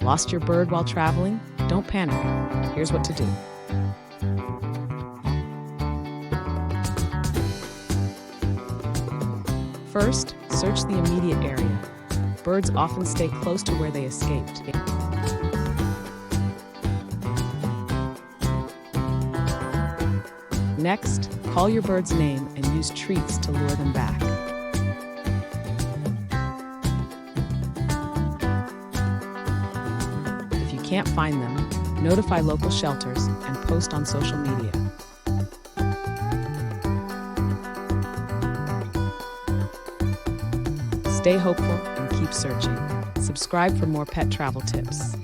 Lost your bird while traveling? Don't panic. Here's what to do. First, search the immediate area. Birds often stay close to where they escaped. Next, call your bird's name and use treats to lure them back. If you can't find them, notify local shelters and post on social media. Stay hopeful and keep searching. Subscribe for more pet travel tips.